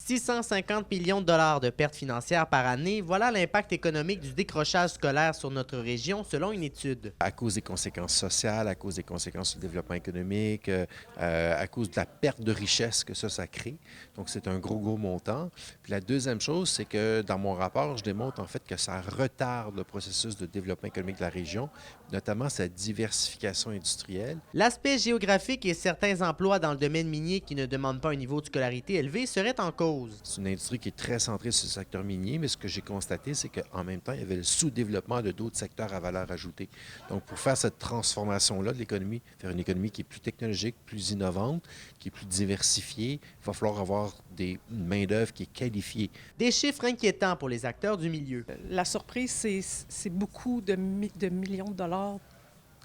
650 millions de dollars de pertes financières par année, voilà l'impact économique du décrochage scolaire sur notre région selon une étude. À cause des conséquences sociales, à cause des conséquences du développement économique, à cause de la perte de richesse que ça crée. Donc, c'est un gros montant. Puis la deuxième chose, c'est que dans mon rapport, je démontre en fait que ça retarde le processus de développement économique de la région, notamment sa diversification industrielle. L'aspect géographique et certains emplois dans le domaine minier qui ne demandent pas un niveau de scolarité élevé seraient en cause. C'est une industrie qui est très centrée sur le secteur minier, mais ce que j'ai constaté, c'est qu'en même temps, il y avait le sous-développement de d'autres secteurs à valeur ajoutée. Donc, pour faire cette transformation-là de l'économie, faire une économie qui est plus technologique, plus innovante, qui est plus diversifiée, il va falloir avoir une main-d'œuvre qui est qualifiée. Des chiffres inquiétants pour les acteurs du milieu. La surprise, c'est beaucoup de millions de dollars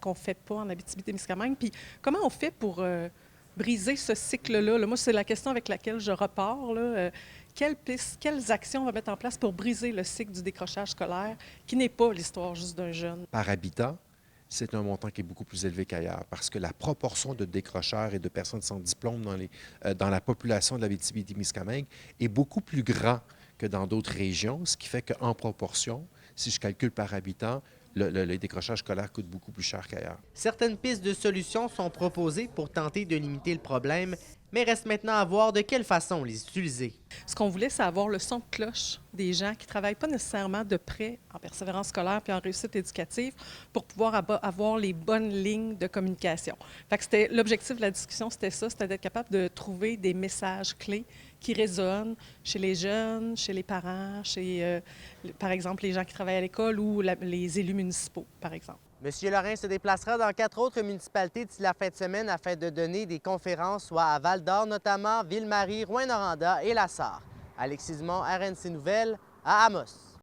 qu'on ne fait pas en Abitibi-Témiscamingue. Puis comment on fait pour briser ce cycle-là? Là, moi, c'est la question avec laquelle je repars. Là. Quelles actions on va mettre en place pour briser le cycle du décrochage scolaire, qui n'est pas l'histoire juste d'un jeune? Par habitant, c'est un montant qui est beaucoup plus élevé qu'ailleurs parce que la proportion de décrocheurs et de personnes sans diplôme dans la population de l'Abitibi-Témiscamingue est beaucoup plus grand que dans d'autres régions, ce qui fait qu'en proportion, si je calcule par habitant, le décrochage scolaire coûte beaucoup plus cher qu'ailleurs. Certaines pistes de solutions sont proposées pour tenter de limiter le problème, mais reste maintenant à voir de quelle façon les utiliser. Ce qu'on voulait, c'est avoir le son de cloche des gens qui ne travaillent pas nécessairement de près en persévérance scolaire puis en réussite éducative pour pouvoir avoir les bonnes lignes de communication. Fait que l'objectif de la discussion, c'était ça, c'était d'être capable de trouver des messages clés qui résonnent chez les jeunes, chez les parents, chez, par exemple, les gens qui travaillent à l'école ou les élus municipaux, par exemple. Monsieur Lorrain se déplacera dans 4 autres municipalités d'ici la fin de semaine afin de donner des conférences, soit à Val-d'Or notamment, Ville-Marie, Rouyn-Noranda et La Sarre. Alexis Dumont, RNC Nouvelles, à Amos.